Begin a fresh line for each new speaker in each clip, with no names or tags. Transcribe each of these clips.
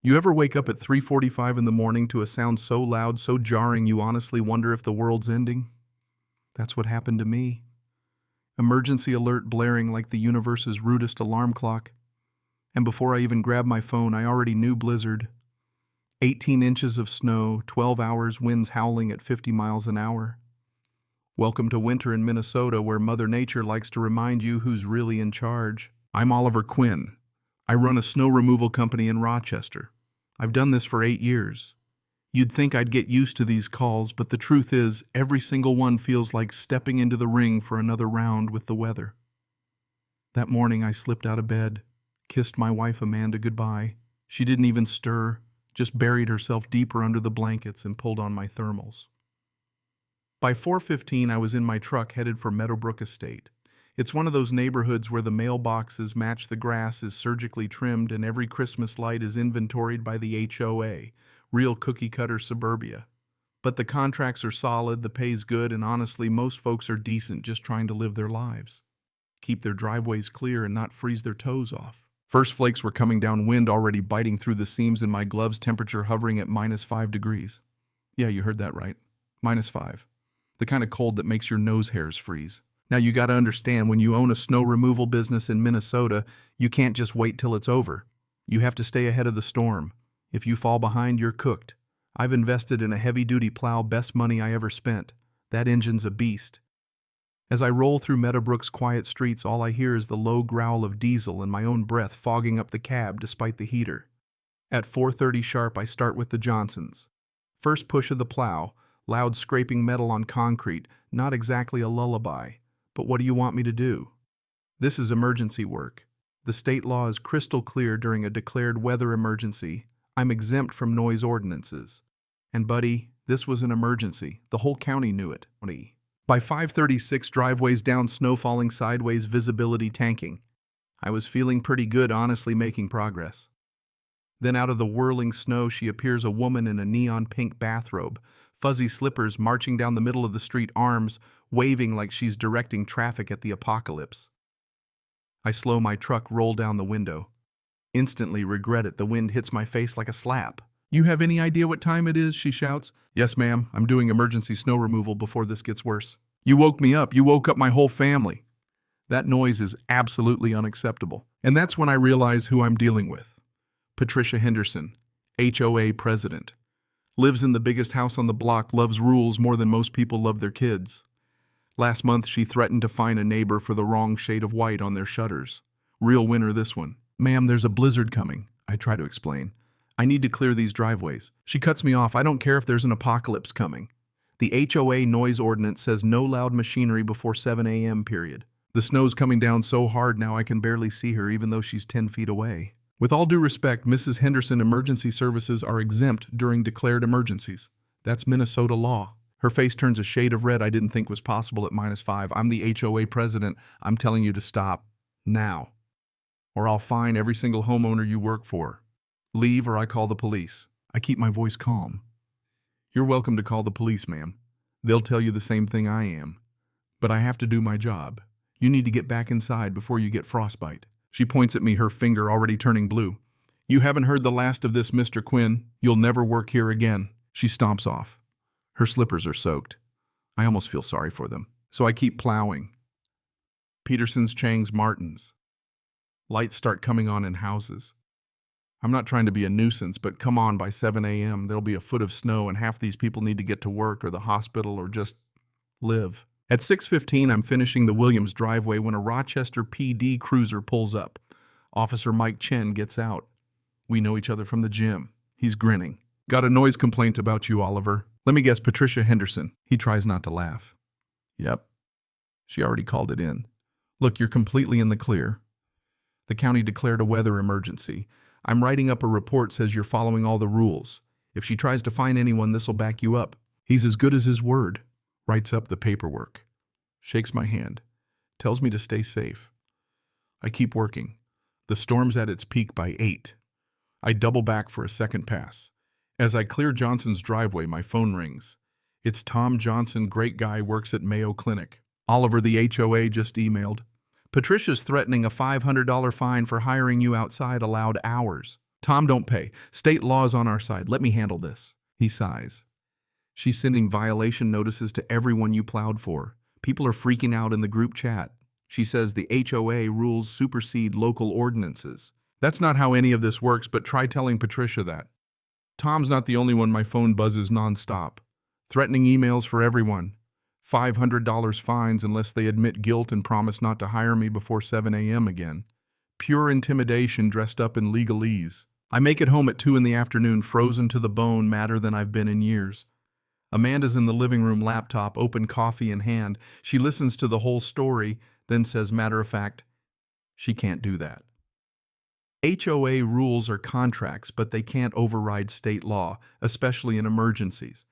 You ever wake up at 3:45 in the morning to a sound so loud, so jarring you honestly wonder if the world's ending? That's what happened to me. Emergency alert blaring like the universe's rudest alarm clock. And before I even grabbed my phone, I already knew blizzard. 18 inches of snow, 12 hours, winds howling at 50 miles an hour. Welcome to winter in Minnesota, where Mother Nature likes to remind you who's really in charge. I'm Oliver Quinn. I run a snow removal company in Rochester. I've done this for 8 years. You'd think I'd get used to these calls, but the truth is, every single one feels like stepping into the ring for another round with the weather. That morning I slipped out of bed, kissed my wife Amanda goodbye. She didn't even stir, just buried herself deeper under the blankets and pulled on my thermals. By 4:15 I was in my truck headed for Meadowbrook Estate. It's one of those neighborhoods where the mailboxes match the grass is surgically trimmed and every Christmas light is inventoried by the HOA, real cookie-cutter suburbia. But the contracts are solid, the pay's good, and honestly most folks are decent just trying to live their lives. Keep their driveways clear and not freeze their toes off. First flakes were coming down, wind already biting through the seams in my gloves, temperature hovering at -5 degrees. Yeah, you heard that right. -5. The kind of cold that makes your nose hairs freeze. Now you gotta understand, when you own a snow removal business in Minnesota, you can't just wait till it's over. You have to stay ahead of the storm. If you fall behind, you're cooked. I've invested in a heavy-duty plow, best money I ever spent. That engine's a beast. As I roll through Meadowbrook's quiet streets, all I hear is the low growl of diesel and my own breath fogging up the cab despite the heater. At 4:30 sharp, I start with the Johnsons. First push of the plow, loud scraping metal on concrete, not exactly a lullaby. But what do you want me to do? This is emergency work. The state law is crystal clear during a declared weather emergency. I'm exempt from noise ordinances. And buddy, this was an emergency. The whole county knew it. By 5:36, driveways down, snow falling sideways, visibility tanking. I was feeling pretty good, honestly making progress. Then out of the whirling snow, she appears, a woman in a neon pink bathrobe, fuzzy slippers, marching down the middle of the street, arms waving like she's directing traffic at the apocalypse. I slow my truck, roll down the window. Instantly regret it. The wind hits my face like a slap. "You have any idea what time it is?" she shouts. "Yes, ma'am. I'm doing emergency snow removal before this gets worse." "You woke me up. You woke up my whole family." That noise is absolutely unacceptable. And that's when I realize who I'm dealing with. Patricia Henderson, HOA president. Lives in the biggest house on the block, loves rules more than most people love their kids. Last month, she threatened to fine a neighbor for the wrong shade of white on their shutters. Real winner, this one. "Ma'am, there's a blizzard coming," I try to explain. "I need to clear these driveways." She cuts me off. "I don't care if there's an apocalypse coming. The HOA noise ordinance says no loud machinery before 7 a.m. period. The snow's coming down so hard now I can barely see her even though she's 10 feet away." With all due respect, Mrs. Henderson, emergency services are exempt during declared emergencies. That's Minnesota law. Her face turns a shade of red I didn't think was possible at -5. "I'm the HOA president. I'm telling you to stop. Now. Or I'll fine every single homeowner you work for. Leave or I call the police." I keep my voice calm. "You're welcome to call the police, ma'am. They'll tell you the same thing I am. But I have to do my job. You need to get back inside before you get frostbite." She points at me, her finger already turning blue. "You haven't heard the last of this, Mr. Quinn. You'll never work here again." She stomps off. Her slippers are soaked. I almost feel sorry for them. So I keep plowing. Peterson's, Chang's, Martin's. Lights start coming on in houses. I'm not trying to be a nuisance, but come on, by 7 a.m. there'll be a foot of snow and half these people need to get to work or the hospital or just live. At 6:15, I'm finishing the Williams driveway when a Rochester PD cruiser pulls up. Officer Mike Chen gets out. We know each other from the gym. He's grinning. "Got a noise complaint about you, Oliver." "Let me guess, Patricia Henderson." He tries not to laugh. "Yep. She already called it in." "Look, you're completely in the clear. The county declared a weather emergency. I'm writing up a report says you're following all the rules. If she tries to fine anyone, this'll back you up." He's as good as his word. Writes up the paperwork. Shakes my hand. Tells me to stay safe. I keep working. The storm's at its peak by 8. I double back for a second pass. As I clear Johnson's driveway, my phone rings. It's Tom Johnson, great guy, works at Mayo Clinic. "Oliver, the HOA just emailed. Patricia's threatening a $500 fine for hiring you outside allowed hours." Tom, don't pay. State law is on our side. Let me handle this. He sighs. She's sending violation notices to everyone you plowed for. People are freaking out in the group chat. She says the HOA rules supersede local ordinances. That's not how any of this works, but try telling Patricia that. Tom's not the only one my phone buzzes nonstop. Threatening emails for everyone. $500 fines unless they admit guilt and promise not to hire me before 7 a.m. again. Pure intimidation dressed up in legalese. I make it home at 2 in the afternoon, frozen to the bone, madder than I've been in years. Amanda's in the living room, laptop, open, coffee in hand. She listens to the whole story, then says, matter of fact, she can't do that. HOA rules are contracts, but they can't override state law, especially in emergencies.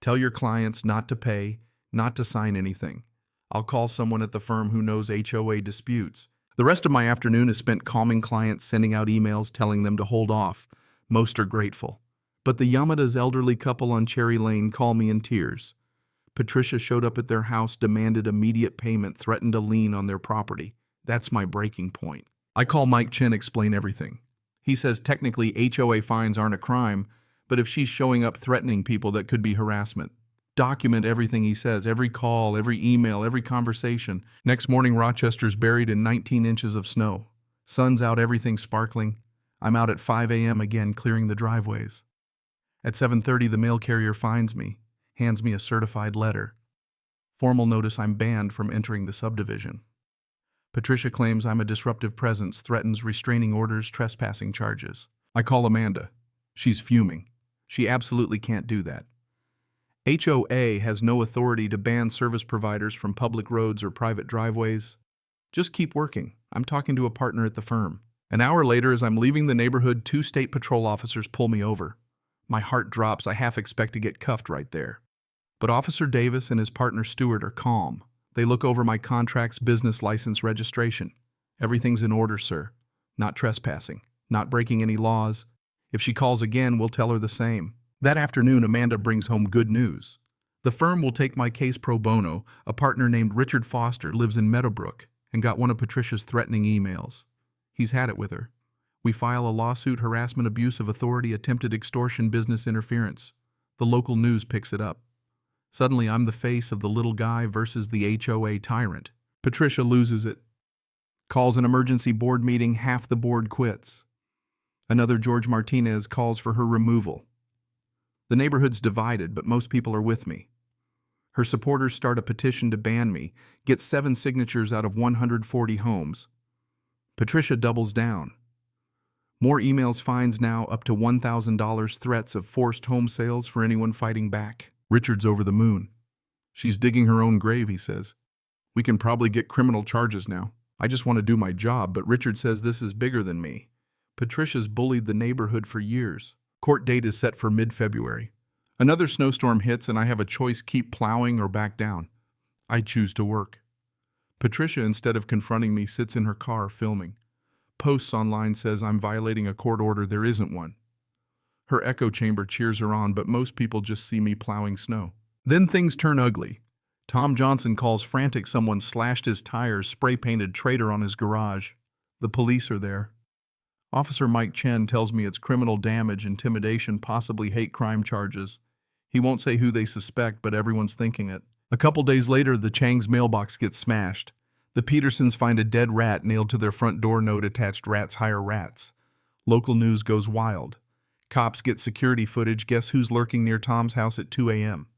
Tell your clients not to pay, not to sign anything. I'll call someone at the firm who knows HOA disputes. The rest of my afternoon is spent calming clients, sending out emails, telling them to hold off. Most are grateful. But the Yamada's elderly couple on Cherry Lane call me in tears. Patricia showed up at their house, demanded immediate payment, threatened a lien on their property. That's my breaking point. I call Mike Chen, explain everything. He says technically HOA fines aren't a crime, but if she's showing up threatening people, that could be harassment. Document everything he says, every call, every email, every conversation. Next morning, Rochester's buried in 19 inches of snow. Sun's out, everything sparkling. I'm out at 5 a.m. again, clearing the driveways. At 7:30, the mail carrier finds me, hands me a certified letter. Formal notice I'm banned from entering the subdivision. Patricia claims I'm a disruptive presence, threatens restraining orders, trespassing charges. I call Amanda. She's fuming. She absolutely can't do that. HOA has no authority to ban service providers from public roads or private driveways. Just keep working. I'm talking to a partner at the firm. An hour later, as I'm leaving the neighborhood, 2 state patrol officers pull me over. My heart drops. I half expect to get cuffed right there. But Officer Davis and his partner Stewart are calm. They look over my contracts, business license, registration. Everything's in order, sir. Not trespassing. Not breaking any laws. If she calls again, we'll tell her the same. That afternoon, Amanda brings home good news. The firm will take my case pro bono. A partner named Richard Foster lives in Meadowbrook and got one of Patricia's threatening emails. He's had it with her. We file a lawsuit, harassment, abuse of authority, attempted extortion, business interference. The local news picks it up. Suddenly, I'm the face of the little guy versus the HOA tyrant. Patricia loses it. Calls an emergency board meeting, half the board quits. Another George Martinez calls for her removal. The neighborhood's divided, but most people are with me. Her supporters start a petition to ban me, get 7 signatures out of 140 homes. Patricia doubles down. More emails, fines now up to $1,000, threats of forced home sales for anyone fighting back. Richard's over the moon. She's digging her own grave, he says. We can probably get criminal charges now. I just want to do my job, but Richard says this is bigger than me. Patricia's bullied the neighborhood for years. Court date is set for mid-February. Another snowstorm hits and I have a choice: keep plowing or back down. I choose to work. Patricia, instead of confronting me, sits in her car filming. Posts online says I'm violating a court order. There isn't one. Her echo chamber cheers her on, but most people just see me plowing snow. Then things turn ugly. Tom Johnson calls frantic. Someone slashed his tires, spray-painted traitor on his garage. The police are there. Officer Mike Chen tells me it's criminal damage, intimidation, possibly hate crime charges. He won't say who they suspect, but everyone's thinking it. A couple days later, the Chang's mailbox gets smashed. The Petersons find a dead rat nailed to their front door, note attached: rats hire rats. Local news goes wild. Cops get security footage. Guess who's lurking near Tom's house at 2 a.m.?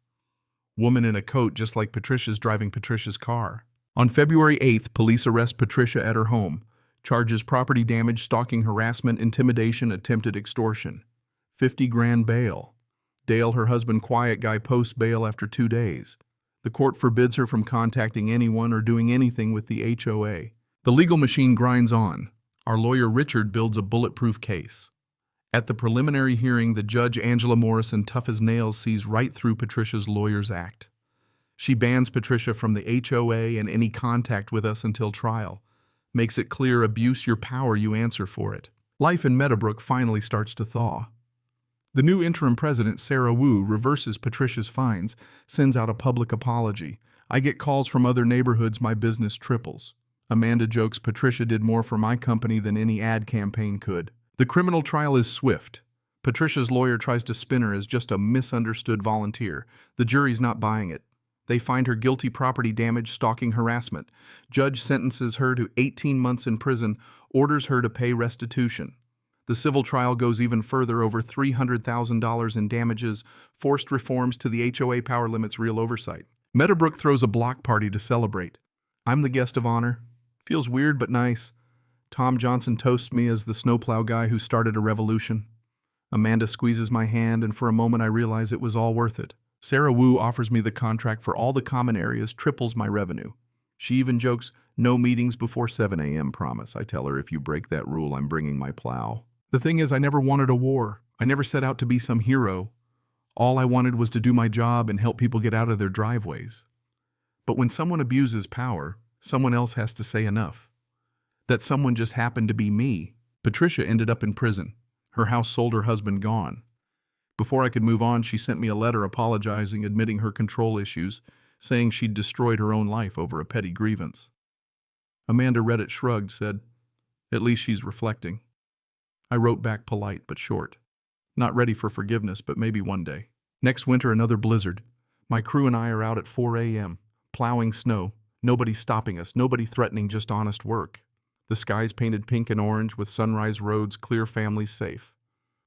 Woman in a coat just like Patricia's driving Patricia's car. On February 8th, police arrest Patricia at her home. Charges: property damage, stalking, harassment, intimidation, attempted extortion. 50 grand bail. Dale, her husband, quiet guy, posts bail after 2 days. The court forbids her from contacting anyone or doing anything with the HOA. The legal machine grinds on. Our lawyer Richard builds a bulletproof case. At the preliminary hearing, the judge, Angela Morrison, tough as nails, sees right through Patricia's lawyer's act. She bans Patricia from the HOA and any contact with us until trial. Makes it clear: abuse your power, you answer for it. Life in Meadowbrook finally starts to thaw. The new interim president, Sarah Wu, reverses Patricia's fines, sends out a public apology. I get calls from other neighborhoods. My business triples. Amanda jokes Patricia did more for my company than any ad campaign could. The criminal trial is swift. Patricia's lawyer tries to spin her as just a misunderstood volunteer. The jury's not buying it. They find her guilty property damage, stalking, harassment. Judge sentences her to 18 months in prison, orders her to pay restitution. The civil trial goes even further, over $300,000 in damages, forced reforms to the HOA power limits, real oversight. Meadowbrook throws a block party to celebrate. I'm the guest of honor. Feels weird but nice. Tom Johnson toasts me as the snowplow guy who started a revolution. Amanda squeezes my hand, and for a moment I realize it was all worth it. Sarah Wu offers me the contract for all the common areas, triples my revenue. She even jokes, no meetings before 7 a.m. promise. I tell her, if you break that rule, I'm bringing my plow. The thing is, I never wanted a war. I never set out to be some hero. All I wanted was to do my job and help people get out of their driveways. But when someone abuses power, someone else has to say enough. That someone just happened to be me. Patricia ended up in prison. Her house sold, her husband gone. Before I could move on, she sent me a letter apologizing, admitting her control issues, saying she'd destroyed her own life over a petty grievance. Amanda read it, shrugged, said, "At least she's reflecting." I wrote back, polite but short. Not ready for forgiveness, but maybe one day. Next winter, another blizzard. My crew and I are out at 4 a.m., plowing snow. Nobody stopping us, nobody threatening, just honest work. The sky's painted pink and orange with sunrise roads, clear families safe.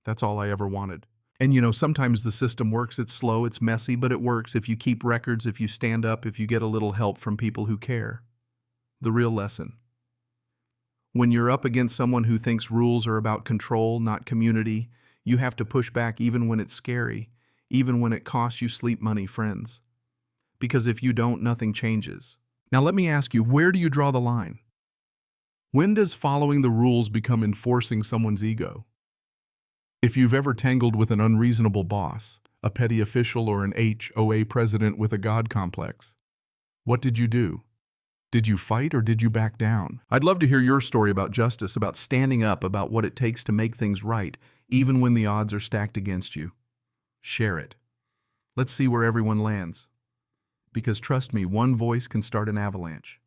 That's all I ever wanted. And you know, sometimes the system works. It's slow, it's messy, but it works if you keep records, if you stand up, if you get a little help from people who care. The real lesson. When you're up against someone who thinks rules are about control, not community, you have to push back even when it's scary, even when it costs you sleep money, friends. Because if you don't, nothing changes. Now let me ask you, where do you draw the line? When does following the rules become enforcing someone's ego? If you've ever tangled with an unreasonable boss, a petty official, or an HOA president with a God complex, what did you do? Did you fight or did you back down? I'd love to hear your story about justice, about standing up, about what it takes to make things right, even when the odds are stacked against you. Share it. Let's see where everyone lands. Because trust me, one voice can start an avalanche.